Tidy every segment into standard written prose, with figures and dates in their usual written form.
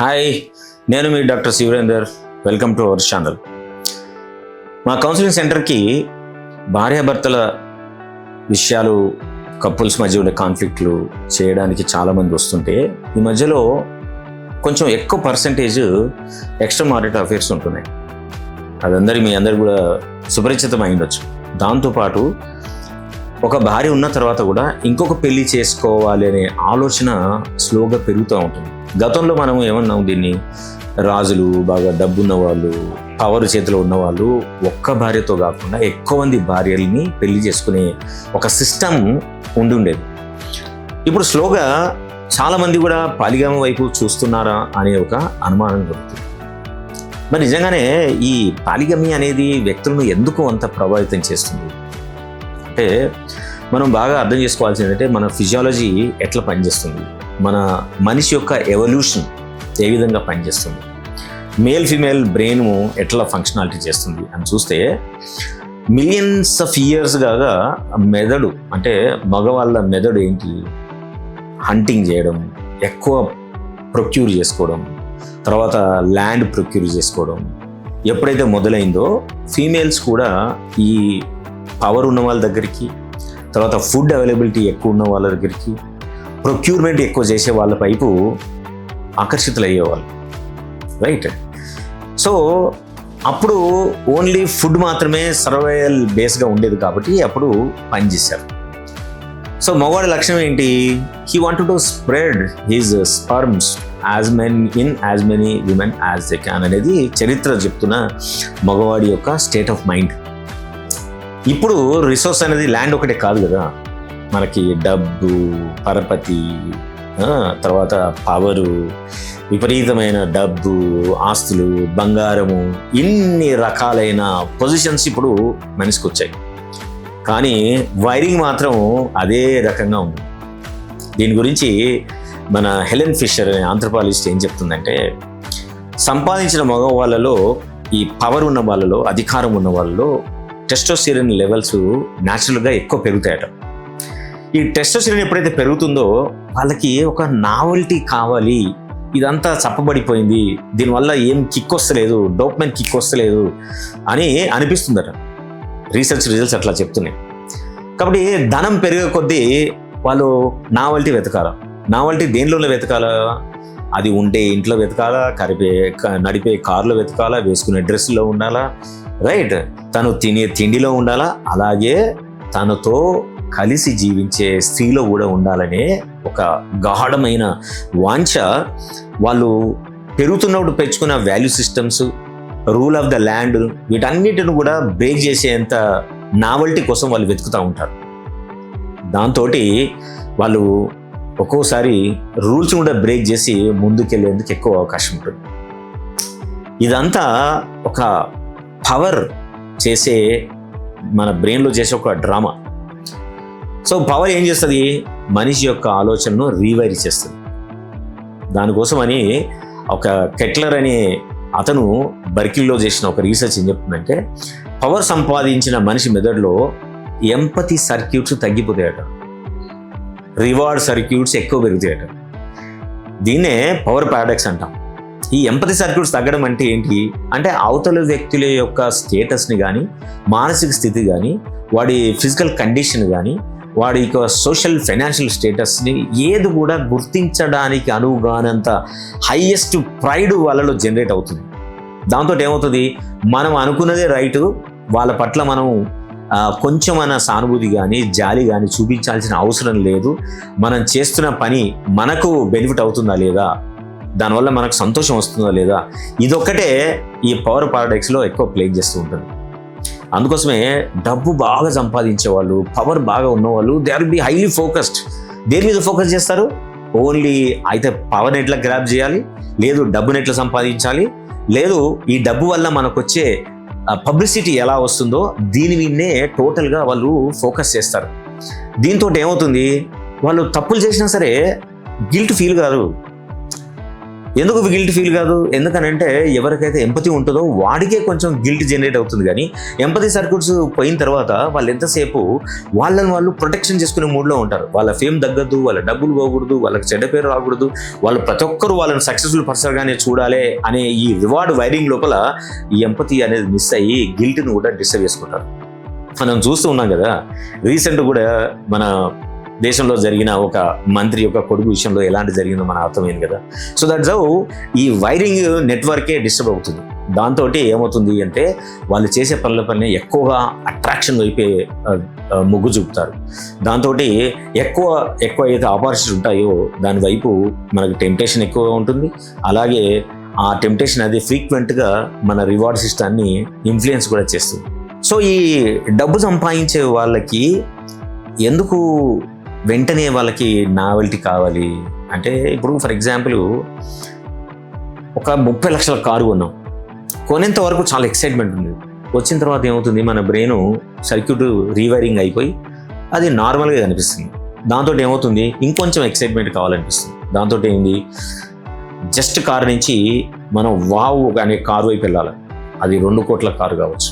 Hi, నేను మీ doctor Shivarender. Welcome to our channel. మా కౌన్సిలింగ్ సెంటర్కి భార్యాభర్తల విషయాలు, కపుల్స్ మధ్య ఉండే కాన్ఫ్లిక్ట్లు చేయడానికి చాలామంది వస్తుంటే ఈ మధ్యలో కొంచెం ఎక్కువ పర్సంటేజ్ ఎక్స్ట్రా మ్యారిటల్ అఫేర్స్ ఉంటున్నాయి. అది మీ అందరు కూడా సుపరిచితం అయిండొచ్చు. దాంతోపాటు ఒక భార్య ఉన్న తర్వాత కూడా ఇంకొక పెళ్లి చేసుకోవాలి అనే ఆలోచన స్లోగా పెరుగుతూ ఉంటుంది. గతంలో మనం ఏమన్నాం, దీన్ని రాజులు, బాగా డబ్బున్న వాళ్ళు, పవర్ చేతిలో ఉన్నవాళ్ళు ఒక్క భార్యతో కాకుండా ఎక్కువ మంది భార్యల్ని పెళ్లి చేసుకునే ఒక సిస్టమ్ ఉండేది. ఇప్పుడు స్లోగా చాలామంది కూడా పాలిగామి వైపు చూస్తున్నారా అనే ఒక అనుమానం కలుగుతుంది. మరి నిజంగానే ఈ పాలిగమి అనేది వ్యక్తులను ఎందుకు అంత ప్రభావితం చేస్తుంది అంటే, మనం బాగా అర్థం చేసుకోవాల్సింది ఏంటంటే, మన ఫిజియాలజీ ఎట్లా పనిచేస్తుంది, మన మనిషి యొక్క ఎవల్యూషన్ ఏ విధంగా పనిచేస్తుంది, మేల్ ఫీమేల్ బ్రెయిన్ ఎట్లా ఫంక్షనాలిటీ చేస్తుంది అని చూస్తే, మిలియన్స్ ఆఫ్ ఇయర్స్ కాగా మెదడు అంటే మగవాళ్ళ మెదడు ఏంటి, హంటింగ్ చేయడం, ఎక్కువ ప్రొక్యూర్ చేసుకోవడం, తర్వాత ల్యాండ్ ప్రొక్యూర్ చేసుకోవడం ఎప్పుడైతే మొదలైందో, ఫీమేల్స్ కూడా ఈ పవర్ ఉన్న వాళ్ళ దగ్గరికి, తర్వాత ఫుడ్ అవైలబిలిటీ ఎక్కువ ఉన్న వాళ్ళ దగ్గరికి, ప్రొక్యూర్మెంట్ ఎక్కువ చేసే వాళ్ళ వైపు ఆకర్షితులు అయ్యేవాళ్ళు, రైట్? సో అప్పుడు ఓన్లీ ఫుడ్ మాత్రమే సర్వైవల్ బేస్గా ఉండేది కాబట్టి అప్పుడు పనిచేశారు. సో మగవాడి లక్ష్యం ఏంటి? He wanted to spread his sperms as many women as they can అనేది చరిత్ర చెప్తున్న మగవాడి యొక్క స్టేట్ ఆఫ్ మైండ్. ఇప్పుడు రిసోర్స్ అనేది ల్యాండ్ ఒకటే కాదు కదా, మనకి డబ్బు, పరపతి, తర్వాత పవరు, విపరీతమైన డబ్బు, ఆస్తులు, బంగారము, ఇన్ని రకాలైన పొజిషన్స్ ఇప్పుడు మనిషికి వచ్చాయి. కానీ వైరింగ్ మాత్రం అదే రకంగా ఉంది. దీని గురించి మన హెలెన్ ఫిషర్ అనే ఆంథ్రోపాలజిస్ట్ ఏం చెప్తుందంటే, సంపాదించిన మగవాళ్ళలో, ఈ పవర్ ఉన్న వాళ్ళలో, అధికారం ఉన్న వాళ్ళలో టెస్టోస్టెరాన్ లెవెల్స్ న్యాచురల్గా ఎక్కువ పెరుగుతాయట. ఈ టెస్టోస్టెరాన్ ఎప్పుడైతే పెరుగుతుందో వాళ్ళకి ఒక నావెల్టీ కావాలి, ఇదంతా చప్పబడిపోయింది, దీనివల్ల ఏం కిక్ వస్తలేదు, డోపమైన్ కిక్ వస్తలేదు అని అనిపిస్తుందట. రీసెర్చ్ రిజల్ట్స్ అట్లా చెప్తున్నాయి. కాబట్టి ధనం పెరిగే కొద్దీ వాళ్ళు నావెల్టీ వెతకాల. నావెల్టీ దేనిలో వెతకాలా? అది ఉంటే ఇంట్లో వెతకాలా, నడిపే కార్లో వెతకాలా, వేసుకునే డ్రెస్లో ఉండాలా, రైట్? తను తినే తిండిలో ఉండాలా, అలాగే తనతో కలిసి జీవించే స్త్రీలో కూడా ఉండాలనే ఒక గాఢమైన వాంఛ వాళ్ళు పెరుగుతున్నప్పుడు పెంచుకున్న value systems, rule of the land, వీటన్నిటిని కూడా బ్రేక్ చేసేంత నావెల్టీ కోసం వాళ్ళు వెతుకుతూ ఉంటారు. దాంతో వాళ్ళు ఒక్కోసారి రూల్స్ కూడా బ్రేక్ చేసి ముందుకెళ్ళేందుకు ఎక్కువ అవకాశం ఉంటుంది. ఇదంతా ఒక పవర్ చేసే, మన బ్రెయిన్లో చేసే ఒక డ్రామా. సో పవర్ ఏం చేస్తుంది? మనిషి యొక్క ఆలోచనను రీవైర్ చేస్తుంది. దానికోసమని ఒక కెట్లర్ అనే అతను బర్కిల్లో చేసిన ఒక రీసెర్చ్ ఏం చెప్తుందంటే, పవర్ సంపాదించిన మనిషి మెదడులో ఎంపతి సర్క్యూట్స్ తగ్గిపోతాయట, రివార్డ్ సర్క్యూట్స్ ఎక్కువ పెరుగుతాయట. దీన్నే పవర్ పారాడాక్స్ అంటాం. ఈ ఎంపతి సర్క్యూట్స్ తగ్గడం అంటే ఏంటి అంటే, అవతల వ్యక్తుల యొక్క స్టేటస్ని కానీ, మానసిక స్థితి కానీ, వాడి ఫిజికల్ కండిషన్ కానీ, వాడి యొక్క సోషల్ ఫైనాన్షియల్ స్టేటస్ని ఏది కూడా గుర్తించడానికి అనువుగానంత హైయెస్ట్ ప్రైడ్ వాళ్ళలో జనరేట్ అవుతుంది. దాంతో ఏమవుతుంది, మనం అనుకున్నదే రైటు, వాళ్ళ పట్ల మనం కొంచెం మన సానుభూతి కానీ, జాలి కానీ చూపించాల్సిన అవసరం లేదు, మనం చేస్తున్న పని మనకు బెనిఫిట్ అవుతుందా లేదా, దానివల్ల మనకు సంతోషం వస్తుందా లేదా, ఇదొక్కటే ఈ పవర్ పారాడాక్స్లో ఎక్కువ ప్లే చేస్తూ ఉంటుంది. అందుకోసమే డబ్బు బాగా సంపాదించే వాళ్ళు, పవర్ బాగా ఉన్నవాళ్ళు, they are be highly focused. దేని మీద ఫోకస్ చేస్తారు? ఓన్లీ అయితే పవర్ని ఎట్లా గ్రాప్ చేయాలి, లేదు డబ్బుని ఎట్లా సంపాదించాలి, లేదు ఈ డబ్బు వల్ల మనకు వచ్చే పబ్లిసిటీ ఎలా వస్తుందో, దీని మీదనే టోటల్గా వాళ్ళు ఫోకస్ చేస్తారు. దీంతో ఏమవుతుంది, వాళ్ళు తప్పులు చేసినా సరే గిల్ట్ ఫీల్ కాదు. ఎందుకు గిల్ట్ ఫీల్ కాదు? ఎందుకనంటే ఎవరికైతే ఎంపతి ఉంటుందో వాడికే కొంచెం గిల్ట్ జనరేట్ అవుతుంది. కానీ ఎంపతి సర్క్యూట్స్ పోయిన తర్వాత వాళ్ళు ఎంతసేపు వాళ్ళని వాళ్ళు ప్రొటెక్షన్ చేసుకునే మూడ్లో ఉంటారు. వాళ్ళ ఫేమ్ తగ్గద్దు, వాళ్ళ డబ్బులు పోకూడదు, వాళ్ళకి చెడ్డ పేరు రాకూడదు, వాళ్ళు ప్రతి ఒక్కరు వాళ్ళని సక్సెస్ఫుల్ పర్సన్గానే చూడాలి అనే ఈ రివార్డ్ వైరింగ్ లోపల ఈ ఎంపతి అనేది మిస్ అయ్యి గిల్ట్ని కూడా డిస్టర్బ్ చేసుకుంటారు. మనం చూస్తూ ఉన్నాం కదా, రీసెంట్ కూడా మన దేశంలో జరిగిన ఒక మంత్రి యొక్క కొడుకు విషయంలో ఎలాంటి జరిగిందో మనకు అర్థమైంది కదా. సో దట్స్ హౌ ఈ వైరింగ్ నెట్వర్కే డిస్టర్బ్ అవుతుంది. దాంతో ఏమవుతుంది అంటే వాళ్ళు చేసే పనుల ఎక్కువగా అట్రాక్షన్ వైపే మొగ్గు చూపుతారు. దాంతో ఎక్కువ అయితే ఆపర్చునిటీ ఉంటాయో దాని వైపు మనకు టెంప్టేషన్ ఎక్కువగా ఉంటుంది. అలాగే ఆ టెంప్టేషన్ అది ఫ్రీక్వెంట్గా మన రివార్డ్ సిస్టాన్ని ఇన్ఫ్లుయెన్స్ కూడా చేస్తుంది. సో ఈ డబ్బు సంపాదించే వాళ్ళకి ఎందుకు వెంటనే వాళ్ళకి నావెల్టీ కావాలి అంటే, ఇప్పుడు ఫర్ ఎగ్జాంపుల్ ఒక 30 లక్షల కారు కొనేంత వరకు చాలా ఎక్సైట్మెంట్ ఉంది. వచ్చిన తర్వాత ఏమవుతుంది, మన బ్రెయిన్ సర్క్యూట్ రీవైరింగ్ అయిపోయి అది నార్మల్గా కనిపిస్తుంది. దాంతో ఏమవుతుంది, ఇంకొంచెం ఎక్సైట్మెంట్ కావాలనిపిస్తుంది. దాంతో ఏంది, జస్ట్ కారు నుంచి మనం వావ్ అనే కారు వైపు వెళ్ళాలి. అది 2 కోట్ల కారు కావచ్చు,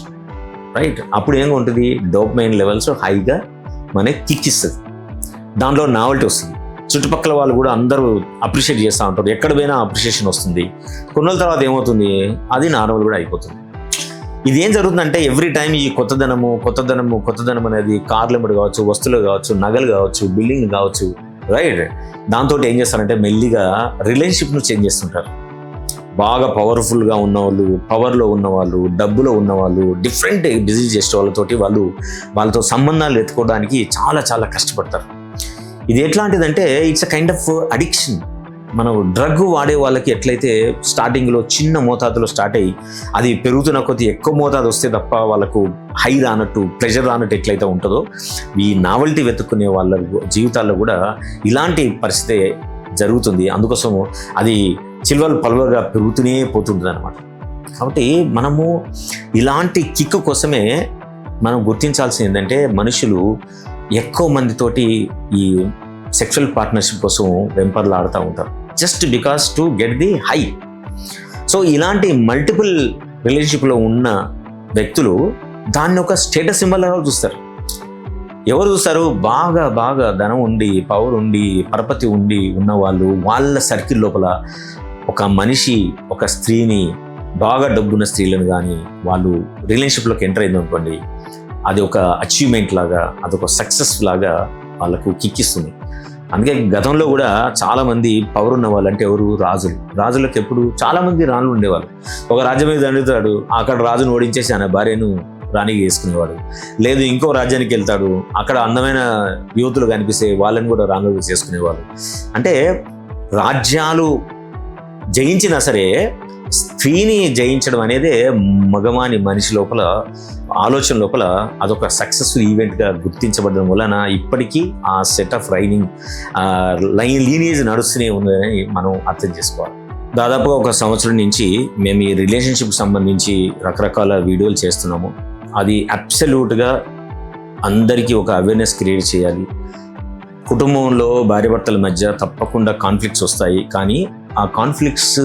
రైట్? అప్పుడు ఏం ఉంటుంది, డోపమైన్ లెవెల్స్ హైగా మనకి కిక్ ఇస్తుంది. దాంట్లో నావెల్టీ వస్తుంది. చుట్టుపక్కల వాళ్ళు కూడా అందరూ అప్రిషియేట్ చేస్తూ ఉంటారు. ఎక్కడ పోయినా అప్రిషియేషన్ వస్తుంది. కొన్ని రోజుల తర్వాత ఏమవుతుంది, అది నార్మల్ కూడా అయిపోతుంది. ఇది ఏం జరుగుతుందంటే ఎవ్రీ టైం ఈ కొత్తదనం అనేది కార్లు కావచ్చు, వస్తువులు కావచ్చు, నగలు కావచ్చు, బిల్డింగ్ కావచ్చు, రైట్? దాంతో ఏం చేస్తారంటే మెల్లిగా రిలేషన్షిప్ను చేంజ్ చేస్తుంటారు. బాగా పవర్ఫుల్గా ఉన్నవాళ్ళు, పవర్లో ఉన్నవాళ్ళు, డబ్బులో ఉన్నవాళ్ళు, డిఫరెంట్ బిజినెస్ చేసే వాళ్ళతో సంబంధాలు ఎత్తుకోవడానికి చాలా చాలా కష్టపడతారు. ఇది ఎట్లాంటిదంటే it's a kind of addiction. మనం డ్రగ్ వాడే వాళ్ళకి ఎట్లయితే స్టార్టింగ్లో చిన్న మోతాదులో స్టార్ట్ అయ్యి అది పెరుగుతున్న కొద్ది ఎక్కువ మోతాదు వస్తే తప్ప వాళ్ళకు హై రానట్టు, ప్రెషర్ రానట్టు ఎట్లయితే ఉంటుందో, ఈ నావెల్టీ వెతుక్కునే వాళ్ళ జీవితాల్లో కూడా ఇలాంటి పరిస్థితి జరుగుతుంది. అందుకోసం అది పలువగా పెరుగుతూనే పోతుంటుంది అనమాట. కాబట్టి మనము ఇలాంటి కిక్ కోసమే మనం గుర్తించాల్సింది ఏంటంటే, మనుషులు ఎక్కువ మందితోటి ఈ సెక్షువల్ పార్ట్నర్షిప్ కోసం వెంపర్లాడుతూ ఉంటారు, just because to get the high. So ఇలాంటి మల్టిపుల్ రిలేషన్షిప్లో ఉన్న వ్యక్తులు దాన్ని ఒక స్టేటస్ సింబల్ లాగా చూస్తారు. ఎవరు చూస్తారు, బాగా ధనం ఉండి, పవర్ ఉండి, పరపతి ఉండి ఉన్నవాళ్ళు, వాళ్ళ సర్కిల్ లోపల ఒక మనిషి, ఒక స్త్రీని, బాగా డబ్బున్న స్త్రీలను కానీ వాళ్ళు రిలేషన్షిప్లోకి ఎంటర్ అయింది అనుకోండి, అది ఒక అచీవ్మెంట్ లాగా, అదొక సక్సెస్ లాగా వాళ్ళకు కిక్కిస్తుంది. అందుకే గతంలో కూడా చాలామంది పవర్ ఉన్న వాళ్ళు అంటే ఎవరు, రాజులకు ఎప్పుడు చాలామంది రాణులు ఉండేవాళ్ళు. ఒక రాజ్యం మీద దండుతాడు, అక్కడ రాజును ఓడించేసి ఆయన భార్యను రాణిగా చేసుకునేవాడు. లేదు ఇంకో రాజ్యానికి వెళ్తాడు, అక్కడ అందమైన యువతులు కనిపిస్తే వాళ్ళని కూడా రాణులుగా చేసుకునేవాళ్ళు. అంటే రాజ్యాలు జయించినా సరే స్త్రీని జయించడం అనేది మగవాని మనిషి లోపల ఆలోచన లోపల అదొక సక్సెస్ఫుల్ ఈవెంట్గా గుర్తించబడడం వలన ఇప్పటికీ ఆ సెట్ ఆఫ్ లీనియేజ్ నడుస్తూనే ఉందని మనం అర్థం చేసుకోవాలి. దాదాపుగా 1 సంవత్సరం నుంచి మేము ఈ రిలేషన్షిప్ సంబంధించి రకరకాల వీడియోలు చేస్తున్నాము. అది అబ్సల్యూట్గా అందరికీ ఒక అవేర్నెస్ క్రియేట్ చేయాలి. కుటుంబంలో భార్యాభర్తల మధ్య తప్పకుండా కాన్ఫ్లిక్ట్స్ వస్తాయి, కానీ ఆ కాన్ఫ్లిక్ట్స్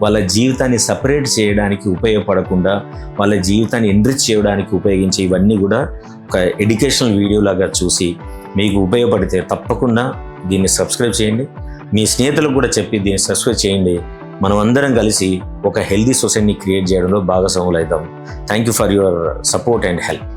వాళ్ళ జీవితాన్ని సపరేట్ చేయడానికి ఉపయోగపడకుండా వాళ్ళ జీవితాన్ని ఎన్రిచ్ చేయడానికి ఉపయోగించే ఇవన్నీ కూడా ఒక ఎడ్యుకేషనల్ వీడియో లాగా చూసి మీకు ఉపయోగపడితే తప్పకుండా దీన్ని సబ్స్క్రైబ్ చేయండి. మీ స్నేహితులకు కూడా చెప్పి దీన్ని సబ్స్క్రైబ్ చేయండి. మనం అందరం కలిసి ఒక హెల్దీ సొసైటీని క్రియేట్ చేయడంలో భాగస్వాములు అవుతాం. Thank you for your support and help.